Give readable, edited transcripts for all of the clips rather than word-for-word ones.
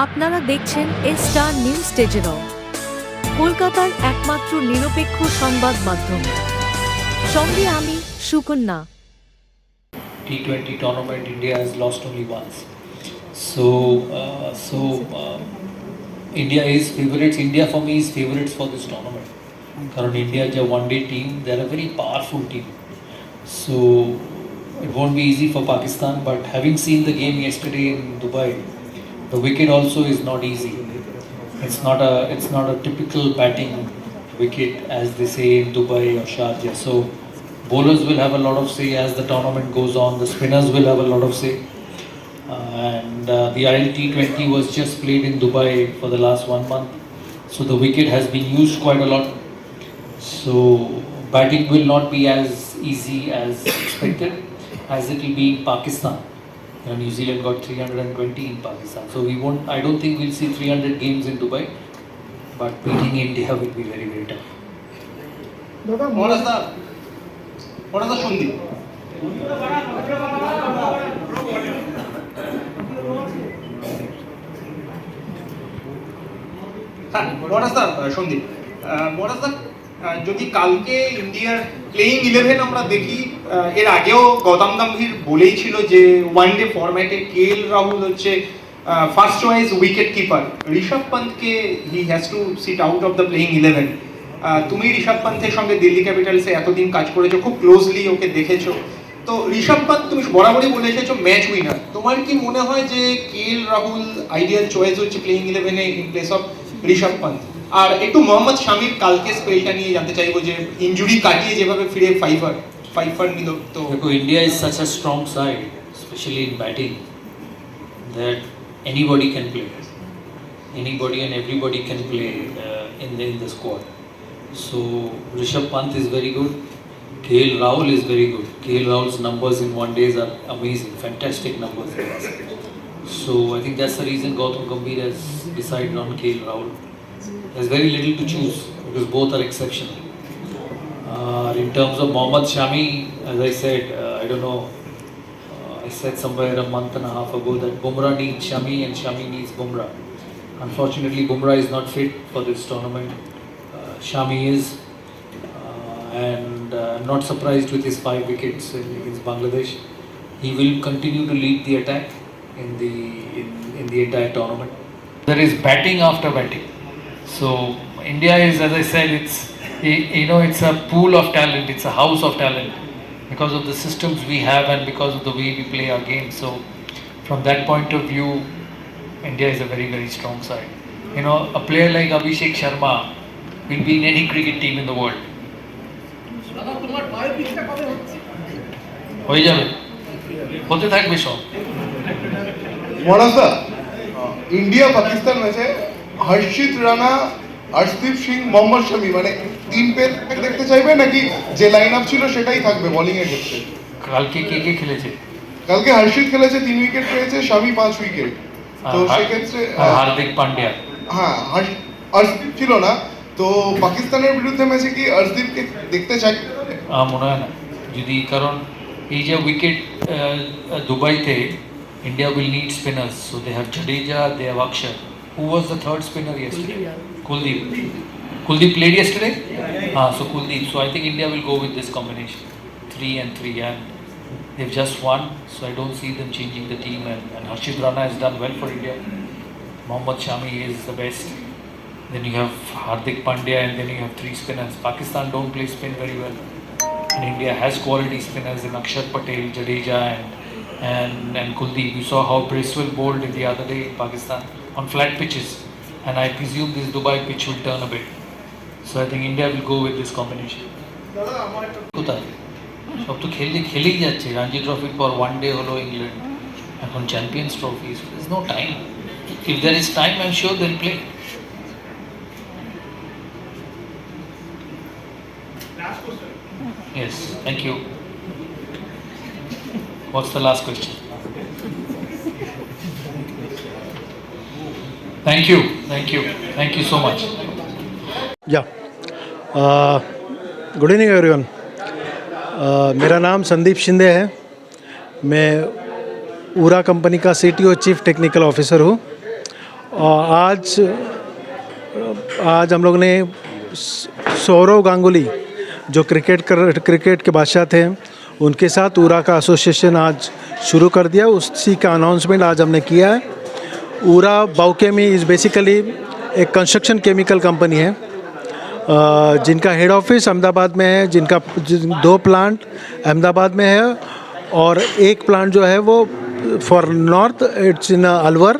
আপনারা দেখছেন star news টেজেরও কলকাতার একমাত্র নিরপেক্ষ সংবাদ মাধ্যম সঙ্গে আমি Sukanya. T20 tournament, India has lost only once. India is favorites. India for me is favorites for this tournament. Because India is a one-day team. They are a very powerful team. So it won't be easy for Pakistan. But having seen the game yesterday in Dubai, the wicket also is not easy. It's not a typical batting wicket as they say in Dubai or Sharjah. So bowlers will have a lot of say as the tournament goes on. The spinners will have a lot of say. The ILT20 was just played in Dubai for the last 1 month. So the wicket has been used quite a lot. So batting will not be as easy as expected as it will be in Pakistan. New Zealand got 320 in Pakistan. So I don't think we'll see 300 games in Dubai. But beating India will be very, very tough. What is the Shundi? Sandeep যদি কালকে ইন্ডিয়ার playing 11 আমরা দেখি, এর আগেও গৌতম গম্ভীর বলেই ছিল যে ওয়ানডে ফরম্যাটে কেএল রাহুল হচ্ছে first choice wicketkeeper. Rishabh পন্থকে he has to sit out of the playing 11। তুমি ঋষভ পন্থের সঙ্গে দিল্লি ক্যাপিটালসে এতদিন কাজ করেছো, খুব ক্লোজলি ওকে দেখেছো, তো ঋষভ পন্থ তুমি বরাবরই বলে এসেছো ম্যাচ উইনার। তোমার কি মনে হয় যে কেএল রাহুল আইডিয়াল চয়েস হচ্ছে প্লেইং 11-এ in place of Rishabh Pant? আর একটু মোহাম্মদ শামির কালকে স্পেলটা নিয়ে জানতে চাইবো, যে ইনজুরি কাটিয়ে যেভাবে ফিরে ফাইভার নিল। তো দেখো, India is such a strong side, specially in batting, that anybody can play. Anybody and everybody can play in the squad. So Rishabh Pant is very good. KL Rahul is very good. KL Rahul's numbers in one days are amazing, fantastic numbers. So I think that's the reason Gautam Gambhir has decided on KL Rahul. There's very little to choose because both are exceptional. In terms of Mohammad Shami, as I said, I don't know, I said somewhere a month and a half ago that Bumrah needs Shami and Shami needs Bumrah. Unfortunately, Bumrah is not fit for this tournament. Shami is, and I'm not surprised with his 5 wickets against Bangladesh. He will continue to lead the attack in the entire tournament. There is batting after batting. So India is, as I said, it's a pool of talent. It's a house of talent because of the systems we have and because of the way we play our game. So from that point of view, India is a very, very strong side. A player like Abhishek Sharma will be in any cricket team in the world. হয়ে যাবে, হতে থাকবে সব। India Pakistan ম্যাচে হর্ষিত রানা, আর্শদীপ সিং, মোহাম্মদ শামি মানে 3 pair দেখতে চাইবে নাকি যে লাইন আপ ছিল সেটাই থাকবে বোলিং এর ক্ষেত্রে? কালকে কে খেলেছে? কালকে হর্ষিত খেলেছে, 3 উইকেট পেয়েছে, শামি 5 উইকেট। তো সেক্ষেত্রে হার্দিক পান্ডিয়া, হ্যাঁ আর্শদীপ ছিল না। তো পাকিস্তানের বিরুদ্ধে ম্যাচে কি আর্শদীপকে দেখতে চাই? মনে হয় না, যদি কারণ এই যে উইকেট দুবাইতে India will need spinners, so they have Jadeja, they have Akshar. Who was the third spinner yesterday? Kuldeep. Kuldeep played yesterday? So Kuldeep. So I think India will go with this combination, 3 and 3, and they've just won, so I don't see them changing the team. And Harshit Rana has done well for India. Mohammad Shami is the best. Then you have Hardik Pandya, and then you have 3 spinners. Pakistan don't play spin very well, and India has quality spinners in Akshar Patel, Jadeja, and Kuldeep. You saw how Bracewell bowled in the other day in Pakistan on flat pitches, and I presume this Dubai pitch will turn a bit. So I think India will go with this combination. কোথায় সব তো খেলেই যাচ্ছে। রঞ্জি ট্রফির পর one day হলো England, এখন champions trophy. There's no time. If there is time, I'm sure they'll play. Yes, thank you. What's the last question? Thank you so much. Yeah. Good evening everyone. मेरा नाम संदीप शिंदे है। मैं ऊरा कंपनी का CTO chief technical officer हूँ आज हम लोग ने सौरव गांगुली जो क्रिकेट के बादशाह थे उनके साथ ऊरा का एसोसिएशन आज शुरू कर दिया। उसी का अनाउंसमेंट आज हमने किया है। ऊरा बायोकेमी इज़ बेसिकली एक कंस्ट्रक्शन केमिकल कंपनी है जिनका हेड ऑफिस अहमदाबाद में है, जिनका 2 प्लांट अहमदाबाद में है और एक प्लांट जो है वो for north it's in Alwar,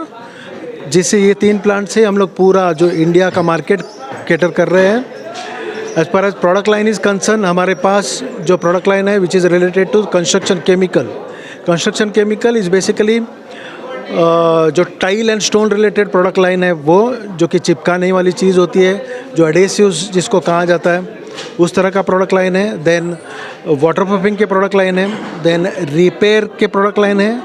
जिससे ये 3 प्लांट से हम लोग पूरा जो इंडिया का मार्केट कैटर कर रहे हैं। As far as product line is concern, हमारे पास जो प्रोडक्ट लाइन है which is related to construction chemical. Construction chemical is basically जो tile and stone related product line है वो, जो कि चिपकाने वाली चीज़ होती है, जो एडेसिव्स जिसको कहा जाता है, उस तरह का प्रोडक्ट लाइन है। देन वाटर प्रूफिंग के प्रोडक्ट लाइन है, देन रिपेयर के प्रोडक्ट लाइन है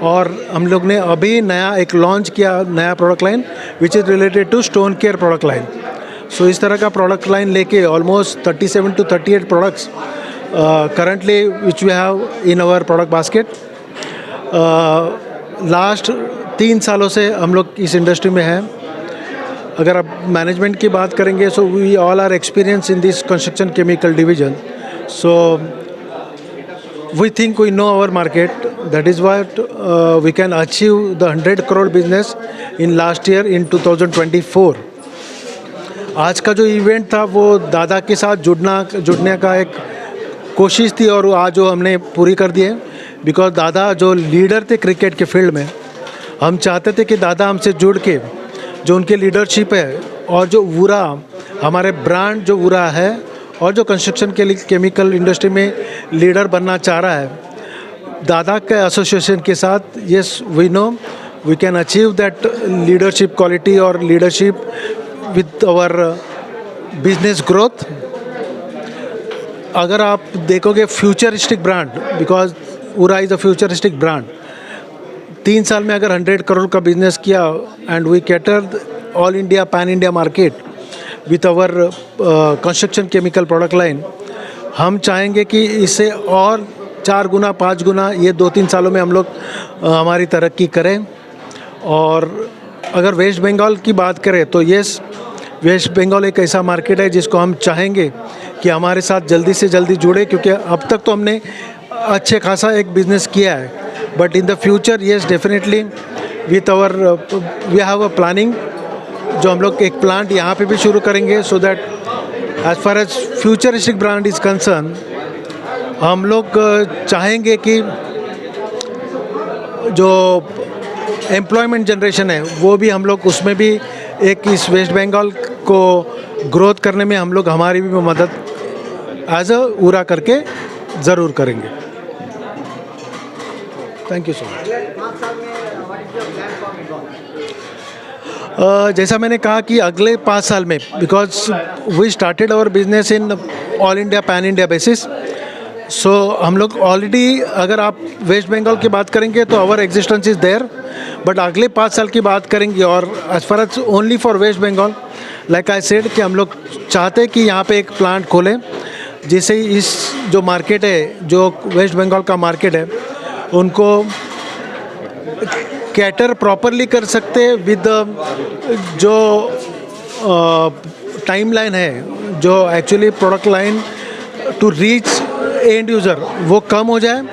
और हम लोग ने अभी नया एक लॉन्च किया नया product line which is related to stone care product line. So इस तरह का प्रोडक्ट लाइन लेके almost 37 to 38 products currently which we have in our product basket. Last 3 सालों से हम लोग इस इंडस्ट्री में हैं। अगर आप मैनेजमेंट की बात करेंगे so we all are experience in this construction chemical division. So we think we know our market, that is what we can achieve the 100 crore business in last year in 2024। आज का जो event था वो दादा के साथ जुड़ने का एक कोशिश थी और आज वो हमने पूरी कर दी है। बिकॉज दादा जो लीडर थे क्रिकेट के फील्ड में, हम चाहते थे कि दादा हमसे जुड़ के जो उनके लीडरशिप है और जो ऊरा हमारे ब्रांड जो ऊरा है और जो कंस्ट्रक्शन के केमिकल इंडस्ट्री में लीडर बनना चाह रहा है, दादा के एसोसिएशन के साथ yes we know we can achieve that leadership quality और leadership with our business growth. अगर आप देखोगे फ्यूचरिस्टिक ब्रांड, बिकॉज ऊरा इज़ अ फ्यूचरिस्टिक ब्रांड, 3 साल में अगर 100 crore का बिजनेस किया and we cater all India pan India market with our construction chemical product line, हम चाहेंगे कि इससे और 4 गुना 5 गुना ये 2-3 सालों में हम लोग हमारी तरक्की करें। और अगर वेस्ट बंगाल की बात करें तो यस, वेस्ट बंगाल एक ऐसा मार्केट है जिसको हम चाहेंगे कि हमारे साथ जल्दी से जल्दी जुड़े, क्योंकि अब तक तो हमने अच्छे खासा एक बिज़नेस किया है, but in the future yes definitely with our we have a planning, जो हम लोग एक प्लांट यहाँ पे भी शुरू करेंगे so that as far as futuristic brand is concern, हम लोग चाहेंगे कि जो एम्प्लॉयमेंट जनरेशन है वो भी हम लोग उसमें भी एक इस वेस्ट बंगाल को ग्रोथ करने में हम लोग हमारी भी मदद एज अ ऊरा करके ज़रूर करेंगे। Thank you so much. जैसा मैंने कहा कि अगले 5 साल में, because we started our business in all India pan India basis, so हम लोग ऑलरेडी अगर आप वेस्ट बंगाल की बात करेंगे तो our existence is there, but अगले 5 साल की बात करेंगे और as far as only for West Bengal like I said कि हम लोग चाहते हैं कि यहाँ पे एक प्लांट खोलें जिससे इस जो मार्केट है, जो वेस्ट बंगाल का मार्केट है, उनको कैटर प्रॉपरली कर सकते विद जो टाइमलाइन है, जो actually product line to reach end user वो कम हो जाए,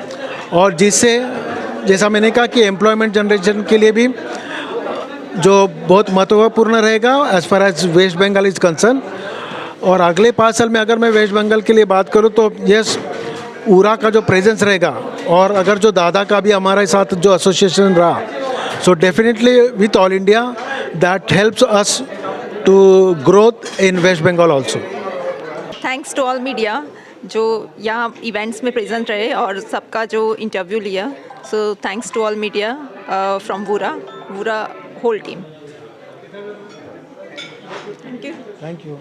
और जिससे जैसा मैंने कहा कि एम्प्लॉयमेंट जनरेशन के लिए भी जो बहुत महत्वपूर्ण रहेगा as far as West Bengal is concern. और अगले 5 साल में अगर मैं वेस्ट बंगाल के लिए बात करूँ तो यस, ऊरा का जो प्रेजेंस रहेगा और अगर जो दादा का भी हमारे साथ जो एसोसिएशन रहा, so definitely with all India that helps us to growth in West Bengal also. Thanks to all media जो यहाँ इवेंट्स में प्रेजेंट रहे और सबका जो इंटरव्यू लिया। So thanks to all media from वूरा होल टीम। Thank you.